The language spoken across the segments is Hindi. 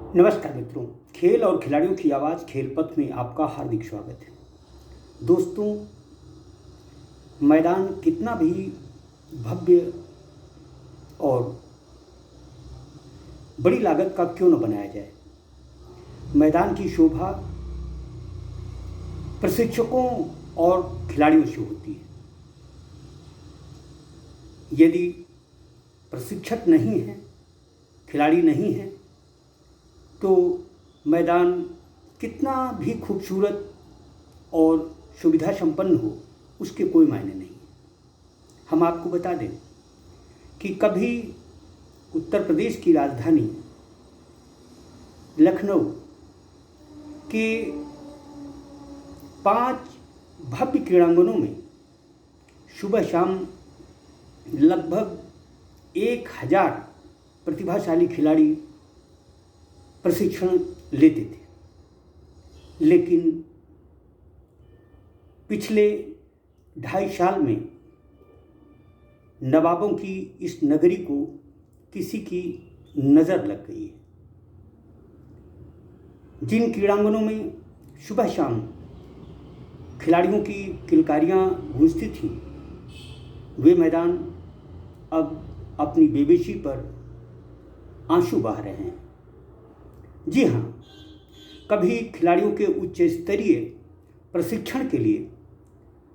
नमस्कार मित्रों, खेल और खिलाड़ियों की आवाज़ खेल पथ में आपका हार्दिक स्वागत है। दोस्तों, मैदान कितना भी भव्य और बड़ी लागत का क्यों न बनाया जाए, मैदान की शोभा प्रशिक्षकों और खिलाड़ियों से होती है। यदि प्रशिक्षक नहीं है, खिलाड़ी नहीं है, तो मैदान कितना भी खूबसूरत और सुविधा संपन्न हो, उसके कोई मायने नहीं। हम आपको बता दें कि कभी उत्तर प्रदेश की राजधानी लखनऊ के 5 भव्य क्रीड़ांगनों में सुबह शाम लगभग 1000 प्रतिभाशाली खिलाड़ी प्रशिक्षण लेते थे। लेकिन पिछले 2.5 साल में नवाबों की इस नगरी को किसी की नज़र लग गई है। जिन क्रीड़ांगनों में सुबह शाम खिलाड़ियों की किलकारियाँ गूंजती थीं, वे मैदान अब अपनी बेबसी पर आंसू बहा रहे हैं। जी हाँ, कभी खिलाड़ियों के उच्च स्तरीय प्रशिक्षण के लिए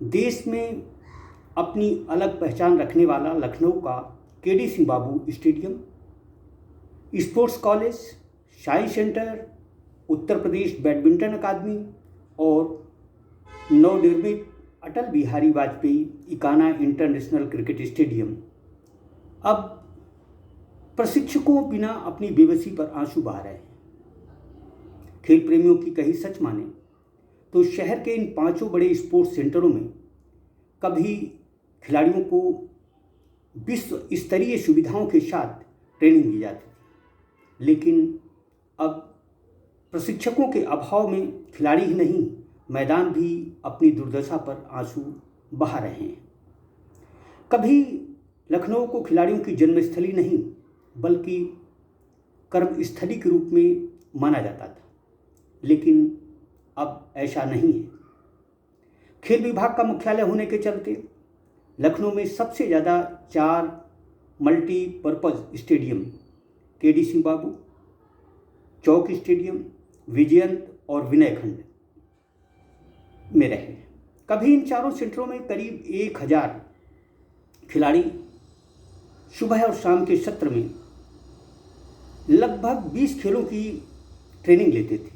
देश में अपनी अलग पहचान रखने वाला लखनऊ का KD Singh Babu stadium, sports college, science centre, Uttar Pradesh badminton academy और नवनिर्मित Atal Bihari Vajpayee Ekana international cricket stadium अब प्रशिक्षकों बिना अपनी बेबसी पर आंसू बहा रहे हैं। खेल प्रेमियों की कही सच माने तो शहर के इन 5 बड़े स्पोर्ट्स सेंटरों में कभी खिलाड़ियों को विश्व स्तरीय सुविधाओं के साथ ट्रेनिंग दी जाती थी, लेकिन अब प्रशिक्षकों के अभाव में खिलाड़ी ही नहीं, मैदान भी अपनी दुर्दशा पर आंसू बहा रहे हैं। कभी लखनऊ को खिलाड़ियों की जन्मस्थली नहीं बल्कि कर्मस्थली के रूप में माना जाता था, लेकिन अब ऐसा नहीं है। खेल विभाग का मुख्यालय होने के चलते लखनऊ में सबसे ज़्यादा 4 मल्टीपर्पज़ स्टेडियम केडी सिंह बाबू, चौक स्टेडियम, विजयंत और विनय खंड में रहे। कभी इन चारों सेंटरों में करीब 1000 खिलाड़ी सुबह और शाम के सत्र में लगभग 20 खेलों की ट्रेनिंग लेते थे।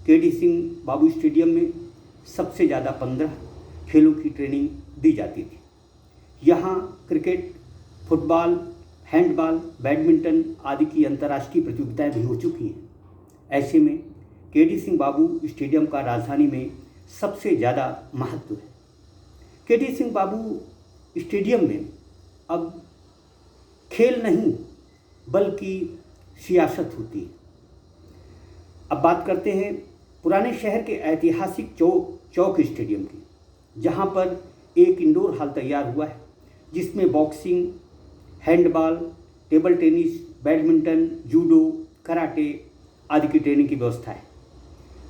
केडी सिंह बाबू स्टेडियम में सबसे ज़्यादा 15 खेलों की ट्रेनिंग दी जाती थी। यहाँ क्रिकेट, फुटबॉल, हैंडबॉल, बैडमिंटन आदि की अंतर्राष्ट्रीय प्रतियोगिताएं भी हो चुकी हैं। ऐसे में केडी सिंह बाबू स्टेडियम का राजधानी में सबसे ज़्यादा महत्व है। केडी सिंह बाबू स्टेडियम में अब खेल नहीं बल्कि सियासत होती है। अब बात करते हैं पुराने शहर के ऐतिहासिक चौक स्टेडियम की, जहां पर एक इंडोर हॉल तैयार हुआ है जिसमें boxing, handball, table tennis, badminton, judo, karate आदि की ट्रेनिंग की व्यवस्था है।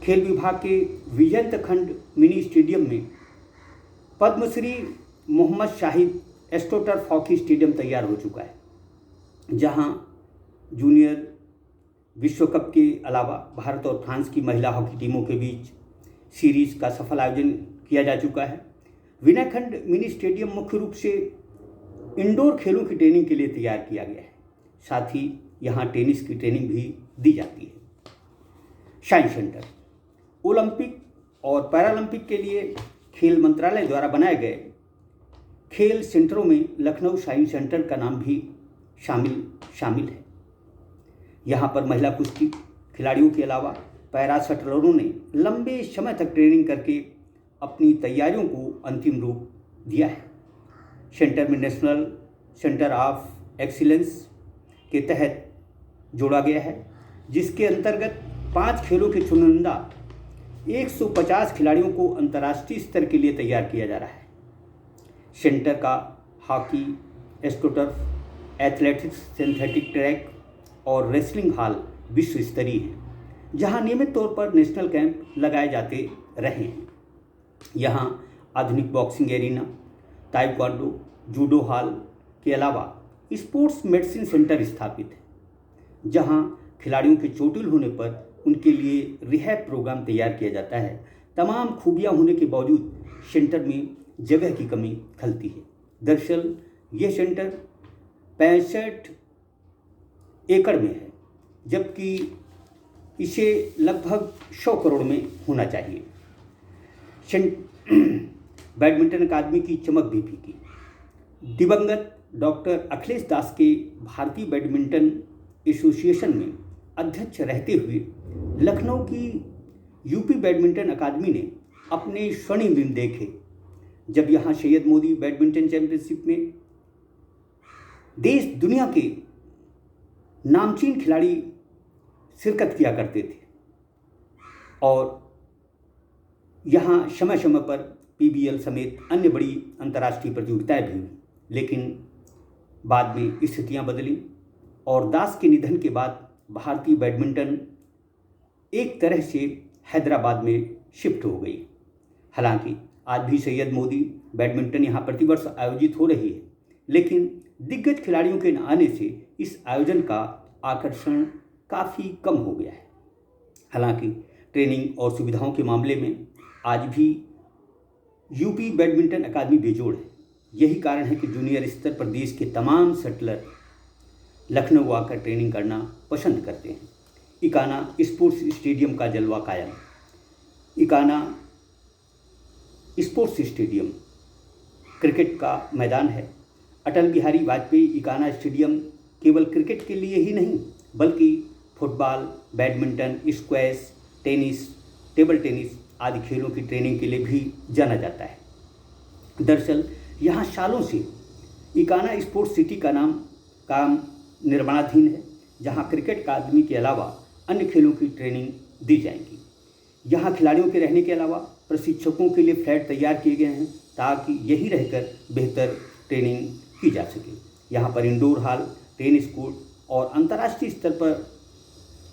खेल विभाग के विजयंत खंड मिनी स्टेडियम में Padmashri Mohammad Shahid astroturf hockey stadium तैयार हो चुका है, जहां जूनियर विश्व कप के अलावा भारत और फ्रांस की महिला हॉकी टीमों के बीच सीरीज का सफल आयोजन किया जा चुका है। विनय खंड मिनी स्टेडियम मुख्य रूप से इंडोर खेलों की ट्रेनिंग के लिए तैयार किया गया है। साथ ही यहाँ टेनिस की ट्रेनिंग भी दी जाती है। साइंस सेंटर ओलंपिक और पैरालंपिक के लिए खेल मंत्रालय द्वारा बनाए गए खेल सेंटरों में लखनऊ साइंस सेंटर का नाम भी शामिल है। यहाँ पर महिला कुश्ती खिलाड़ियों के अलावा पैरा शटलरों ने लंबे समय तक ट्रेनिंग करके अपनी तैयारियों को अंतिम रूप दिया है। सेंटर में नेशनल सेंटर ऑफ एक्सीलेंस के तहत जोड़ा गया है, जिसके अंतर्गत 5 खेलों के चुनिंदा 150 खिलाड़ियों को अंतर्राष्ट्रीय स्तर के लिए तैयार किया जा रहा है। सेंटर का hockey, astroturf, athletics, synthetic track और रेसलिंग हॉल विश्व स्तरीय हैं, जहां नियमित तौर पर नेशनल कैंप लगाए जाते रहे हैं। यहाँ आधुनिक boxing arena, taekwondo, judo hall के अलावा स्पोर्ट्स मेडिसिन सेंटर स्थापित है, जहां खिलाड़ियों के चोटिल होने पर उनके लिए रिहैब प्रोग्राम तैयार किया जाता है। तमाम खूबियां होने के बावजूद सेंटर में जगह की कमी खलती है। दरअसल ये सेंटर 65 एकड़ में है, जबकि इसे लगभग 100 करोड़ में होना चाहिए। बैडमिंटन अकादमी की चमक भी फीकी। दिवंगत डॉक्टर अखिलेश दास के भारतीय बैडमिंटन एसोसिएशन में अध्यक्ष रहते हुए लखनऊ की यूपी बैडमिंटन अकादमी ने अपने स्वर्णिम दिन देखे, जब यहाँ सैयद मोदी बैडमिंटन चैंपियनशिप में देश दुनिया के नामचीन खिलाड़ी शिरकत किया करते थे और यहाँ समय समय पर पीबीएल समेत अन्य बड़ी अंतर्राष्ट्रीय प्रतियोगिताएं भी हुई। लेकिन बाद में स्थितियां बदली और दास के निधन के बाद भारतीय बैडमिंटन एक तरह से हैदराबाद में शिफ्ट हो गई। हालांकि आज भी सैयद मोदी बैडमिंटन यहाँ प्रतिवर्ष आयोजित हो रही है, लेकिन दिग्गज खिलाड़ियों के न आने से इस आयोजन का आकर्षण काफ़ी कम हो गया है। हालांकि ट्रेनिंग और सुविधाओं के मामले में आज भी यूपी बैडमिंटन अकादमी बेजोड़ है। यही कारण है कि जूनियर स्तर पर देश के तमाम शटलर लखनऊ आकर ट्रेनिंग करना पसंद करते हैं। इकाना स्पोर्ट्स स्टेडियम का जलवा कायम। इकाना स्पोर्ट्स स्टेडियम क्रिकेट का मैदान है। अटल बिहारी वाजपेयी इकाना स्टेडियम केवल क्रिकेट के लिए ही नहीं, बल्कि football, badminton, squash, tennis, table tennis आदि खेलों की ट्रेनिंग के लिए भी जाना जाता है। दरअसल यहाँ सालों से इकाना स्पोर्ट्स सिटी का काम निर्माणाधीन है, जहाँ क्रिकेट अकादमी के अलावा अन्य खेलों की ट्रेनिंग दी जाएगी। यहाँ खिलाड़ियों के रहने के अलावा प्रशिक्षकों के लिए फ्लैट तैयार किए गए हैं, ताकि यहीं रहकर बेहतर ट्रेनिंग की जा सके। यहाँ पर इंडोर हॉल, टेनिस कोर्ट और अंतर्राष्ट्रीय स्तर पर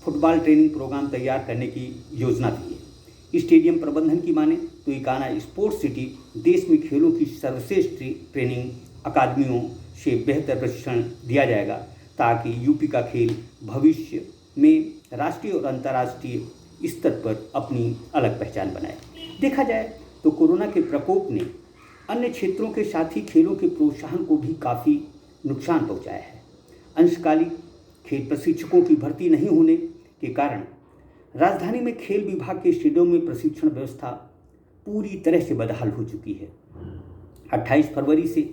फुटबॉल ट्रेनिंग प्रोग्राम तैयार करने की योजना भी है। स्टेडियम प्रबंधन की माने तो इकाना स्पोर्ट्स सिटी देश में खेलों की सर्वश्रेष्ठ ट्रेनिंग अकादमियों से बेहतर प्रशिक्षण दिया जाएगा, ताकि यूपी का खेल भविष्य में राष्ट्रीय और अंतर्राष्ट्रीय स्तर पर अपनी अलग पहचान बनाए। देखा जाए तो कोरोना के प्रकोप ने अन्य क्षेत्रों के साथ ही खेलों के प्रोत्साहन को भी काफ़ी नुकसान पहुंचाया है। अंशकालिक खेल प्रशिक्षकों की भर्ती नहीं होने के कारण राजधानी में खेल विभाग के स्टेडियम में प्रशिक्षण व्यवस्था पूरी तरह से बदहाल हो चुकी है। 28 फरवरी से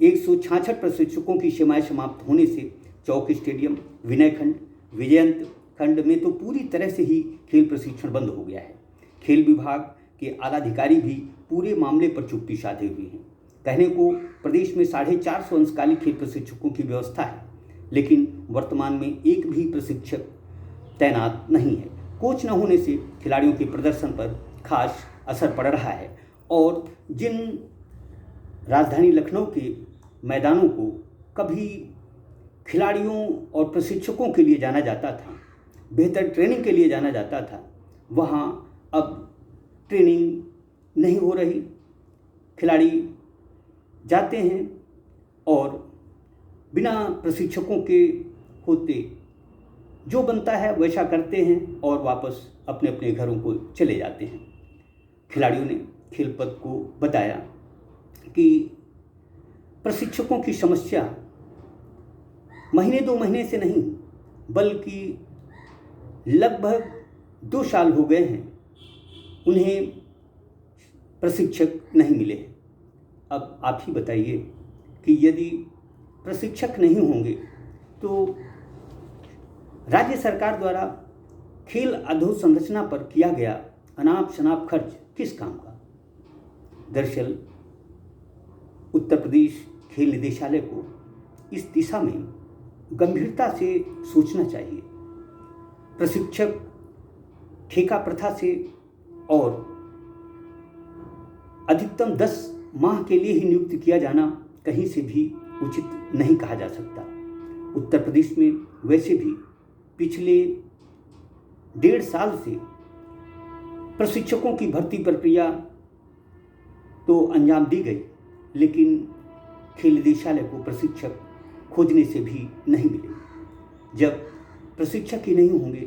166 प्रशिक्षकों की सेवाएं समाप्त होने से चौक स्टेडियम, विनय खंड, विजयंत खंड में तो पूरी तरह से ही खेल प्रशिक्षण बंद हो गया है। खेल विभाग के आला अधिकारी भी पूरे मामले पर चुप्पी साधे हुए हैं। कहने को प्रदेश में 450 अंशकालिक खेल प्रशिक्षकों की व्यवस्था है, लेकिन वर्तमान में एक भी प्रशिक्षक तैनात नहीं है। कोच न होने से खिलाड़ियों के प्रदर्शन पर खास असर पड़ रहा है और जिन राजधानी लखनऊ के मैदानों को कभी खिलाड़ियों और प्रशिक्षकों के लिए जाना जाता था, बेहतर ट्रेनिंग के लिए जाना जाता था, वहाँ अब ट्रेनिंग नहीं हो रही। खिलाड़ी जाते हैं और बिना प्रशिक्षकों के होते जो बनता है वैसा करते हैं और वापस अपने अपने घरों को चले जाते हैं। खिलाड़ियों ने खेलपद को बताया कि प्रशिक्षकों की समस्या महीने 2 महीने से नहीं, बल्कि लगभग 2 साल हो गए हैं उन्हें प्रशिक्षक नहीं मिले। अब आप ही बताइए कि यदि प्रशिक्षक नहीं होंगे तो राज्य सरकार द्वारा खेल अधोसंरचना पर किया गया अनाप शनाप खर्च किस काम का। दरअसल उत्तर प्रदेश खेल निदेशालय को इस दिशा में गंभीरता से सोचना चाहिए। प्रशिक्षक ठेका प्रथा से और अधिकतम 10 माह के लिए ही नियुक्त किया जाना कहीं से भी उचित नहीं कहा जा सकता। उत्तर प्रदेश में वैसे भी पिछले 1.5 साल से प्रशिक्षकों की भर्ती प्रक्रिया तो अंजाम दी गई, लेकिन खेल निदेशालय को प्रशिक्षक खोजने से भी नहीं मिले। जब प्रशिक्षक ही नहीं होंगे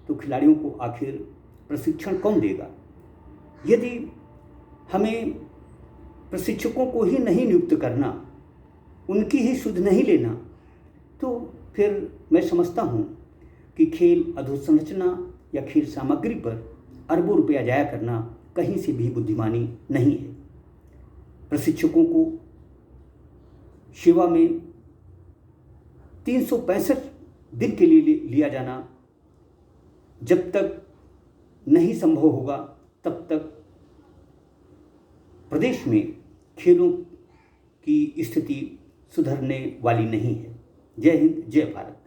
तो खिलाड़ियों को आखिर प्रशिक्षण कौन देगा? यदि हमें प्रशिक्षकों को ही नहीं नियुक्त करना, उनकी ही सुध नहीं लेना, तो फिर मैं समझता हूँ कि खेल अधोसंरचना या खेल सामग्री पर अरबों रुपया जाया करना कहीं से भी बुद्धिमानी नहीं है। प्रशिक्षकों को सेवा में 365 दिन के लिए लिया जाना जब तक नहीं संभव होगा, तब तक प्रदेश में खेलों की स्थिति सुधरने वाली नहीं है। जय हिंद, जय भारत।